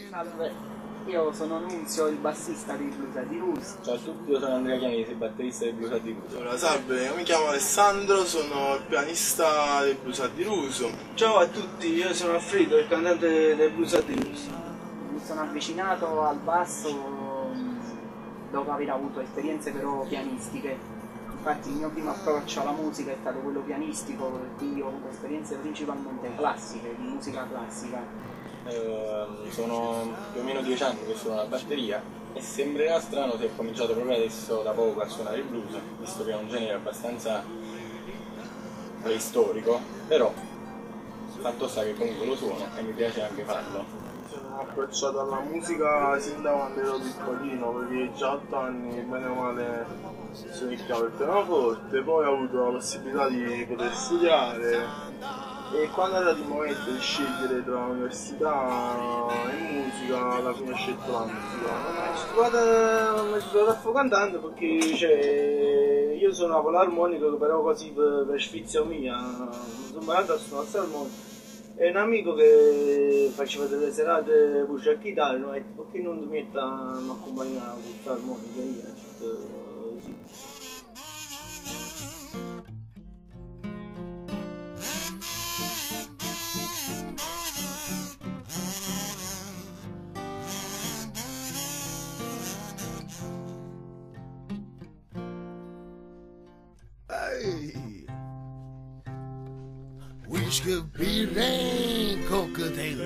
Salve, io sono Nunzio, il bassista dei Blues di Rus. Ciao a tutti, io sono Andrea Chianesi, batterista dei Blues di Ruso. Allora, salve, io mi chiamo Alessandro, sono il pianista del Blues di Ruso. Ciao a tutti, io sono Alfredo, il cantante del Blues di Ruso. Mi sono avvicinato al basso dopo aver avuto esperienze però pianistiche. Infatti il mio primo approccio alla musica è stato quello pianistico, quindi ho avuto esperienze principalmente classiche, di musica classica. Sono più o meno 10 anni che suono la batteria e sembrerà strano se ho cominciato proprio adesso da poco a suonare il blues, visto che è un genere abbastanza preistorico, però fatto sta che comunque lo suono e mi piace anche farlo. Sono approcciato alla musica sin da quando ero piccolino, perché già a 8 anni, bene o male, suonicchiavo il pianoforte, poi ho avuto la possibilità di poter studiare. E quando era il momento di scegliere tra università e musica, alla fine ho scelto la musica. Mi sono trovato a fare cantante perché io sono una polarmonica, però così per sfizio mia, mi sono imparato a suonare l'armonica. E un amico che faceva delle serate voce a chitarra mi ha detto perché non ti metti a accompagnare questa armonica? Io ho detto sì. Hey, whisky, birra, cocktail.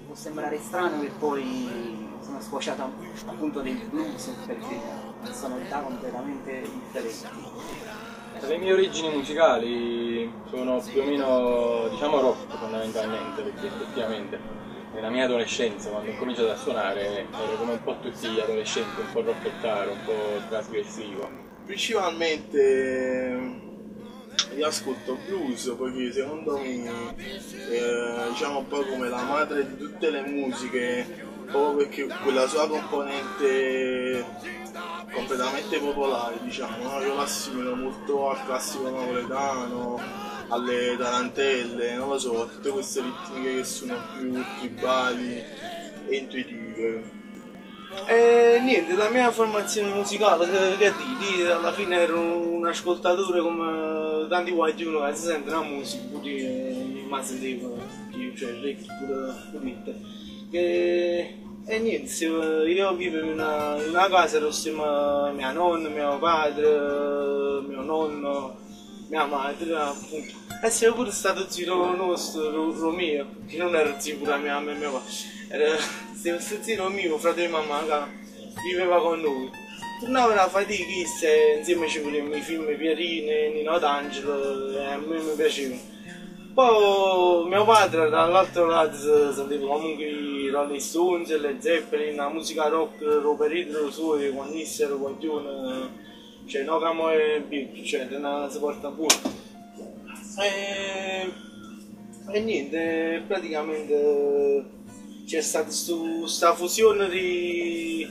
Può sembrare strano che poi sono sfociata appunto nel blues perché sonorità completamente differenti. Le mie origini musicali sono più o meno, diciamo, rock fondamentalmente, perché effettivamente nella mia adolescenza, quando ho cominciato a suonare, ero come un po' tutti gli adolescenti, un po' rockettaro, un po' trasgressivo. Principalmente io ascolto blues perché secondo me diciamo un po' come la madre di tutte le musiche, proprio perché quella sua componente completamente popolare, diciamo, no? Io l'assimilo molto al classico napoletano, alle tarantelle, non lo so, tutte queste ritmiche che sono più tribali e intuitive. E niente, la mia formazione musicale, che dite, alla fine ero un ascoltatore come tanti guaglioni che si sentono la musica, pure mi sentivo, cioè il pure e niente, io vivevo in una casa dove siamo mia nonna, mio padre, mio nonno, mia madre, appunto. E siamo pure stato zio nostro, Romeo, che non era zio pure mia mamma e mio padre, era zio mio, fratello di mamma, che viveva con noi. Tornava la fatica, insieme ci vedevamo i film Pierini, Nino D'Angelo, e a me mi piacevano. Poi mio padre dall'altro lato sentiva comunque i Rolling Stones, le Zeppelin, la musica rock, il periodo suo, quando ero guaglione, cioè no camo e bip, cioè non si porta pure. E niente, praticamente c'è stata questa fusione di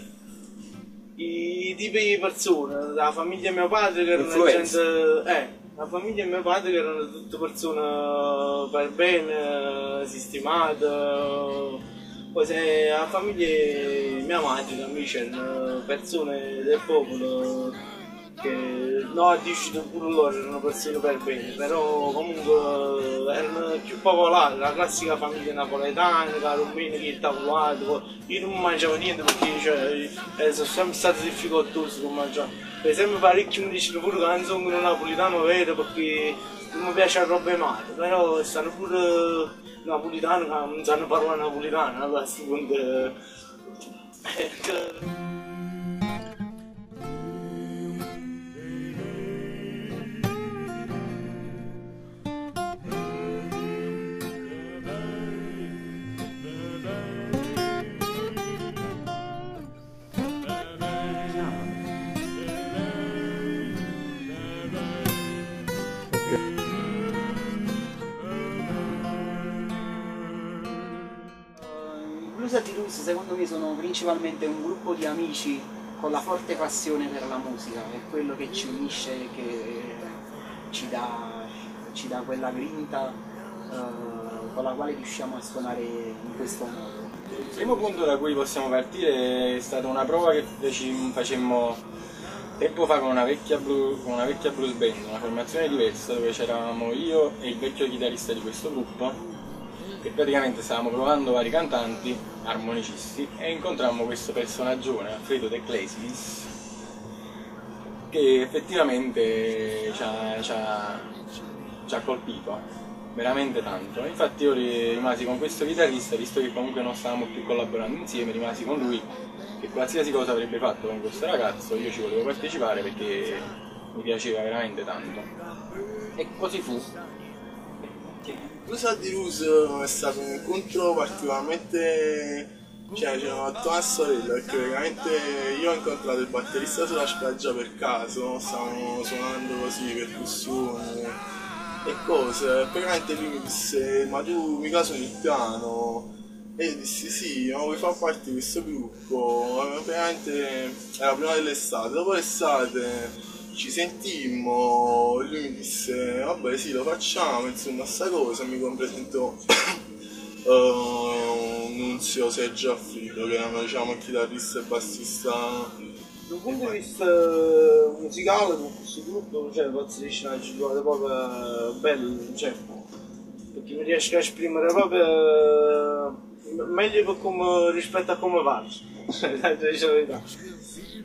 tipi di persone, la famiglia di mio padre che erano gente. La famiglia di mio padre che erano tutte persone per bene, sistemate. Poi se la famiglia di mia madre che invece erano persone del popolo che no, dici pure loro erano persone per bene, però comunque erano più popolari, la classica famiglia napoletana, la romena che è tavolato, io non mangiavo niente perché sono sempre stato difficoltoso per mangiare. Per esempio parecchi mi dicono pure che non sono un napoletano vero perché non mi piace la roba male, però stanno pure napoletani che non sanno parlare napoletano, allora a questo punto Blues di Rus secondo me sono principalmente un gruppo di amici con la forte passione per la musica, è quello che ci unisce, che ci dà quella grinta con la quale riusciamo a suonare in questo modo. Il primo punto da cui possiamo partire è stata una prova che facemmo tempo fa con una vecchia blues band, una formazione diversa, dove c'eravamo io e il vecchio chitarrista di questo gruppo, che praticamente stavamo provando vari cantanti, armonicisti, e incontrammo questo personaggione, Alfredo De Clesis, che effettivamente ci ha colpito veramente tanto. Infatti io rimasi con questo chitarrista, visto che comunque non stavamo più collaborando insieme, rimasi con lui, che qualsiasi cosa avrebbe fatto con questo ragazzo io ci volevo partecipare perché mi piaceva veramente tanto. E così fu. Blues at the Roots è stato un incontro particolarmente, cioè c'era una tua sorella, perché veramente io ho incontrato il batterista sulla spiaggia per caso, stavamo suonando così percussioni e cose, veramente lui mi disse: ma tu mica suoni il piano? E io dissi sì, ma vuoi far parte di questo gruppo? Veramente era prima dell'estate, dopo l'estate ci sentimmo, lui mi disse vabbè sì, lo facciamo, insomma sta cosa, mi presentò Nunzio Sergio Affrido, che erano, diciamo, chitarrista e bassista. Dal punto di vista musicale, con questo gruppo, cioè, posso dire una giocata proprio bella, cioè, perché mi riesco a esprimere proprio meglio per come, rispetto a come faccio, la verità.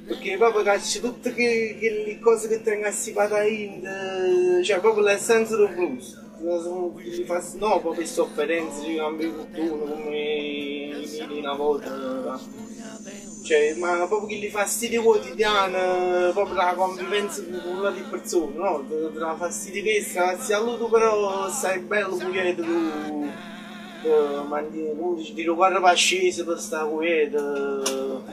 Perché proprio cacci tutte quelle cose che tengo assipata in, cioè proprio l'essenza del blues. No, proprio le sofferenze di cambio cultura, come i mili una volta. Cioè, ma proprio che li fastidi quotidiani, proprio la convivenza con le persone, no? La fastidiosa, sia lui però stai bello puglietto tu, ti guarda per scese per stare quieto,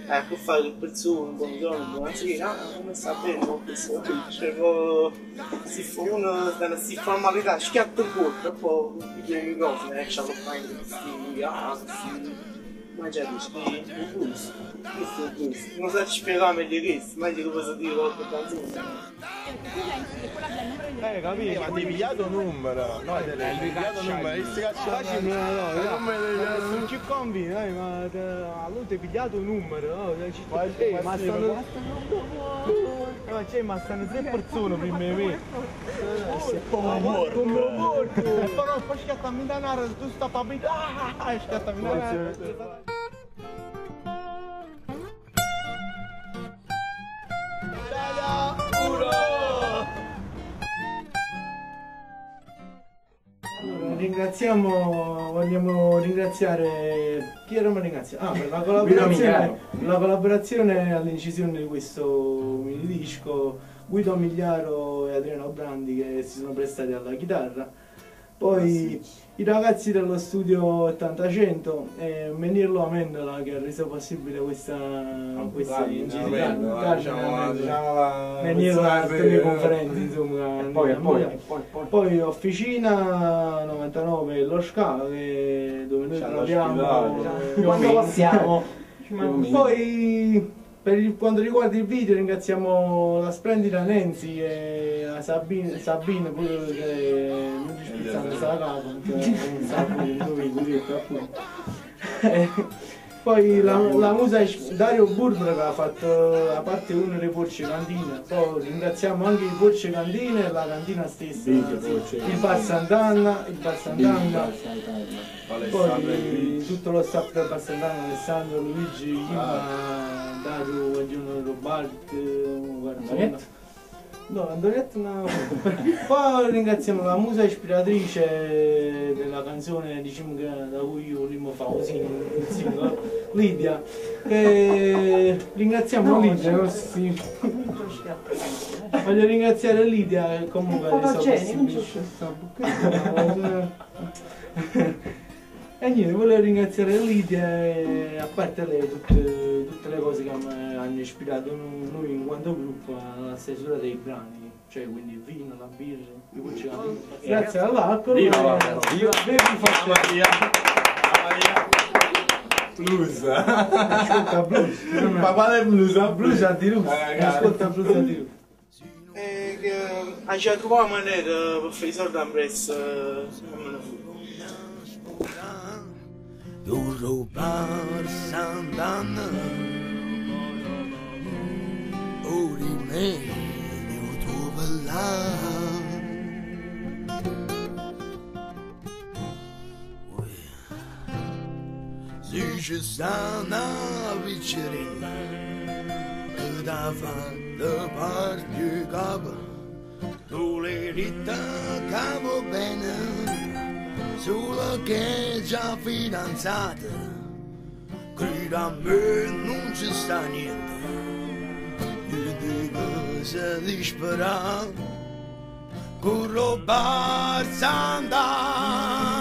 che fare le persone, buongiorno, buonasera, come sta bene con questo? Cioè, uno sta in formalità, schiatta il corpo e poi piglia il microfono e esce a fare questi ma già dici, il blues, questo è il blues, non so spiegare meglio questo, meglio che posso dire qualche canzone. Capito? Ma ti pigliato un numero, no, ti pigliato un numero, questi cazzo non ci conviene, ma allora ti hai pigliato un numero, no? Ma stanno 3 persone prima di me. Come morto! Però poi scattami danaro, tu sta papito, scattami danaro. Vogliamo ringraziare, chi dobbiamo ringraziare? Per la collaborazione all'incisione di questo mini disco, Guido Migliaro e Adriano Brandi, che si sono prestati alla chitarra, poi i ragazzi dello studio 80100 e Menirlo Amendola, che ha reso possibile questa incisione, Menirlo a teleconferenze, insomma. Poi Officina 99 Lo Ska, dove noi lavoriamo quando passiamo. Poi per quanto riguarda il video ringraziamo la splendida Nancy e la Sabine pure che non ci spizzano sta capo, poi la musa Dario Burber che ha fatto la parte 1 dei Porce Cantine, poi ringraziamo anche i Porce Cantine e la cantina stessa, il Bar Sant'Anna, poi tutto lo staff del Bar Sant'Anna, Alessandro, Luigi, Ghima, Dario, Guaglione, Roberto, Antonietta no. Poi ringraziamo la musa ispiratrice della canzone, diciamo, da cui io prima favo il singolo, Lidia. Ringraziamo Lidia, voglio ringraziare Lidia che comunque e niente, volevo ringraziare Lidia e a parte lei tutte le cose che hanno ispirato noi in quanto gruppo alla stesura dei brani, cioè quindi il vino, la birra, grazie all'alcol, Blues. Ascolta blues. Ma quale blues? Blues a di Rus. Ascolta blues a di Rus. ci troviamo a maniera per fare i soldi a un prezzo e me ne fu. Duro passandana ori meglio tu se ci sta una piccerina che da fatta parte capo tu le rita capo bene solo che già fidanzata, credo a me non ci sta niente, io dico se disperare, con roba andare.